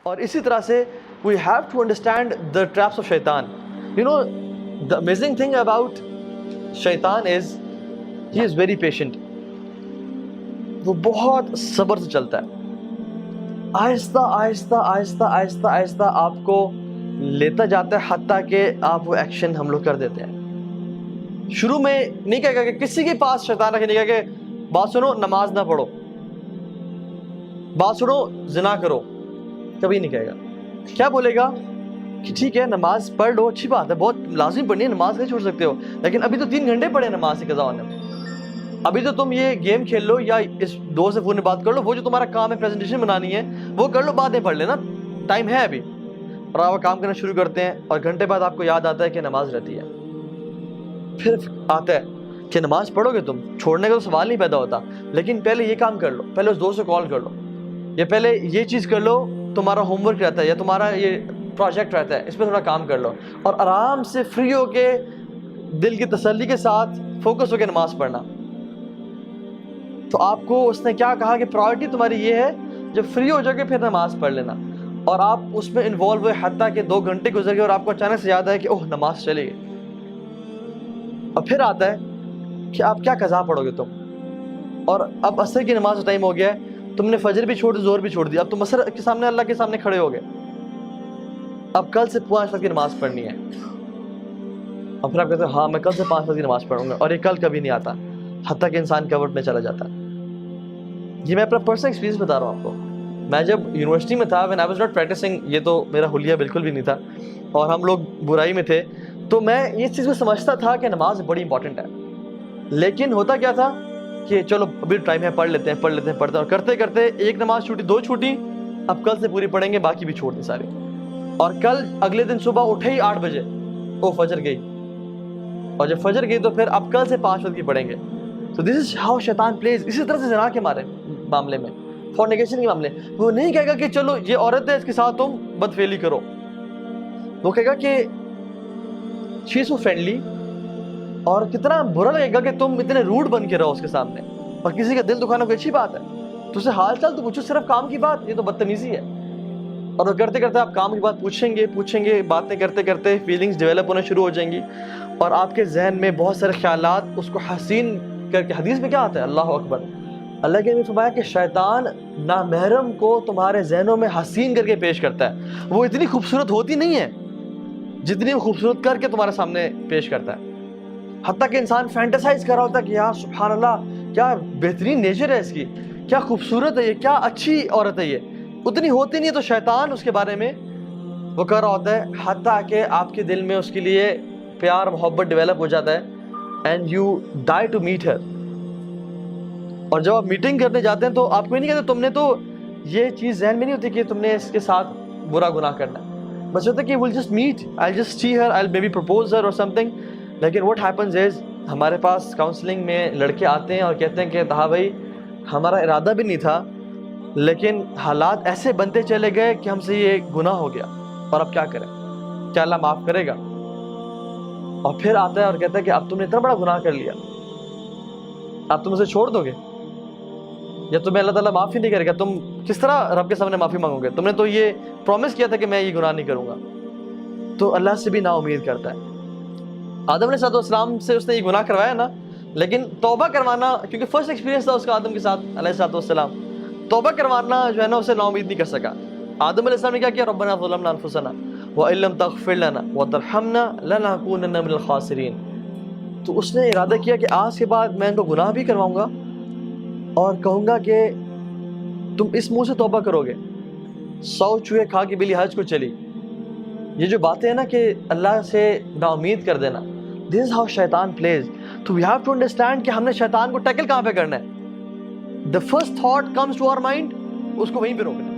اور اسی طرح سے we have to understand the traps of shaitan. You know, the amazing thing about shaitan is he is very patient. وہ بہت صبر سے چلتا ہے. آہستہ آہستہ آہستہ آہستہ آہستہ آپ کو لیتا جاتا ہے حتیٰ کہ آپ وہ ایکشن ہم لوگ کر دیتے ہیں. شروع میں نہیں کہے گا کہ کسی کے پاس شیطان رکھے نہیں کہے کہ بات سنو نماز نہ پڑھو, بات سنو زنا کرو, کبھی نہیں کہے گا. کیا بولے گا کہ ٹھیک ہے نماز پڑھ لو, اچھی بات ہے, بہت لازمی پڑھنی ہے, نماز نہیں چھوڑ سکتے ہو, لیکن ابھی تو 3 گھنٹے پڑھے نماز کی قضا ہونے میں. ابھی تو تم یہ گیم کھیل لو یا اس دوست سے فون میں بات کر لو, وہ جو تمہارا کام ہے پریزنٹیشن بنانی ہے وہ کر لو, بعد میں پڑھ لینا, ٹائم ہے ابھی. اور آپ کام کرنا شروع کرتے ہیں اور گھنٹے بعد آپ کو یاد آتا ہے کہ نماز رہتی ہے. پھر آتا ہے کہ نماز پڑھو گے تم, چھوڑنے کا تو سوال نہیں پیدا ہوتا, لیکن پہلے یہ کام کر لو, پہلے اس دوست سے کال کر لو, یا پہلے یہ چیز کر لو, تمہارا ہوم ورک رہتا ہے یا تمہارا یہ پروجیکٹ رہتا ہے, اس پہ تھوڑا کام کر لو, اور آرام سے فری ہو کے دل کی تسلی کے ساتھ فوکس ہو کے نماز پڑھنا. تو آپ کو اس نے کیا کہا کہ پرائورٹی تمہاری یہ ہے, جب فری ہو جاؤ گے پھر نماز پڑھ لینا. اور آپ اس میں انوالو ہوئے حتیٰ کہ 2 گھنٹے گزر گئے اور آپ کو اچانک سے یاد آئے کہ اوہ نماز چلے گئی. اور پھر آتا ہے کہ آپ کیا قضا پڑھو گے تم, اور اب عصر کی نماز کا ٹائم ہو گیا ہے, تم نے فجر بھی چھوڑ دی, ظہر بھی چھوڑ دی, اب تم عصر کے سامنے اللہ کے سامنے کھڑے ہو گئے, اب کل سے 5 وقت کی نماز پڑھنی ہے. اور پھر آپ کہتے ہیں ہاں میں کل سے 5 وقت کی نماز پڑھوں گا, اور یہ کل کبھی نہیں آتا حتیٰ کہ انسان کورٹ میں چلا جاتا ہے. یہ میں اپنا پرسنل ایکسپیرینس بتا رہا ہوں آپ کو. میں جب یونیورسٹی میں تھا, when I was not practicing, یہ تو میرا حلیہ بالکل بھی نہیں تھا اور ہم لوگ برائی میں تھے, تو میں اس چیز کو سمجھتا تھا کہ نماز بڑی امپورٹنٹ ہے. لیکن ہوتا کیا تھا کہ چلو ابھی ٹائم ہے, پڑھ لیتے ہیں پڑھتے ہیں, اور کرتے کرتے 1 نماز چھوٹی, 2 چھوٹی, اب کل سے پوری پڑھیں گے, باقی بھی چھوڑ دی ساری. اور کل اگلے دن صبح اٹھے ہی 8 بجے, او فجر گئی, اور جب فجر گئی تو پھر اب کل سے 5 وقت کی پڑھیں گے. تو دس از ہاؤ شیطان پلیز. اسی طرح سے زنا کے معاملے میں, فورنیکیشن کے معاملے, وہ نہیں کہے گا کہ چلو یہ عورت ہے اس کے ساتھ تم بدفعلی کرو, وہ کہے گا کہ شی از سو فرینڈلی, اور کتنا برا لگے گا کہ تم اتنے روڈ بن کے رہو اس کے سامنے, اور کسی کا دل دکھانا کوئی اچھی بات ہے, تو اسے حال چال تو پوچھو, صرف کام کی بات, یہ تو بدتمیزی ہے. اور وہ کرتے کرتے آپ کام کی بات پوچھیں گے, باتیں کرتے کرتے فیلنگز ڈیولپ ہونا شروع ہو جائیں گی, اور آپ کے ذہن میں بہت سارے خیالات اس کو حسین کر کے, حدیث میں کیا آتا ہے, اللہ اکبر, اللہ کے نے فرمایا کہ شیطان نامحرم کو تمہارے ذہنوں میں حسین کر کے پیش کرتا ہے. وہ اتنی خوبصورت ہوتی نہیں ہے جتنی وہ خوبصورت کر کے تمہارے سامنے پیش کرتا ہے, حتیٰ کہ انسان فینٹیسائز کر رہا ہوتا ہے کہ یار سبحان اللہ کیا بہترین نیچر ہے اس کی, کیا خوبصورت ہے یہ, کیا اچھی عورت ہے یہ, اتنی ہوتی نہیں ہے. تو شیطان اس کے بارے میں وہ کر رہا ہوتا ہے حتیٰ کہ آپ کے دل میں اس کے لیے پیار محبت ڈیولپ ہو جاتا ہے, and you die to meet her. اور جب آپ میٹنگ کرنے جاتے ہیں تو آپ کو نہیں کہتے, تم نے تو یہ چیز ذہن میں نہیں ہوتی کہ تم نے اس کے ساتھ برا گناہ کرنا ہے, بس ہوتا ہے کہ we'll just meet, I'll just see her, I'll maybe propose her or something. لیکن what happens is ہمارے پاس کاؤنسلنگ میں لڑکے آتے ہیں اور کہتے ہیں کہ ہاں بھائی ہمارا ارادہ بھی نہیں تھا, لیکن حالات ایسے بنتے چلے گئے کہ ہم سے یہ گناہ ہو گیا, اور اب کیا کریں, کیا اللہ معاف کرے گا؟ اور پھر آتا ہے اور کہتا ہے کہ اب تم نے اتنا بڑا گناہ کر لیا, اب تم اسے چھوڑ دو گے, یا تمہیں اللہ تعالیٰ معافی نہیں کرے گا, تم کس طرح رب کے سامنے معافی مانگو گے, تم نے تو یہ پرومس کیا تھا کہ میں یہ گناہ نہیں کروں گا. تو اللہ سے بھی نا امید کرتا ہے. آدم علیہ السلام سے اس نے یہ گناہ کروایا نا, لیکن توبہ کروانا, کیونکہ فرسٹ ایکسپیرینس تھا اس کا آدم کے ساتھ علیہ السلام, توبہ کروانا جو ہے نا اسے نا امید نہیں کر سکا. آدم علیہ السلام نے کیا کیا, ربنا ظلمنا انفسنا وان لم تغفر لنا وترحمنا لنکونن من الخاسرین. تو اس نے ارادہ کیا کہ آج کے بعد میں ان کو گناہ بھی کرواؤں گا اور کہوں گا کہ تم اس منہ سے توبہ کرو گے, 100 چوہے کھا کے بلی حج کو چلی. یہ جو باتیں ہیں نا کہ اللہ سے نا امید کر دینا, this is how شیطان plays. تو we have to understand کہ ہم نے شیطان کو ٹیکل کہاں پہ کرنا ہے. The first thought comes to our mind, اس کو وہیں پہ روکنا ہے.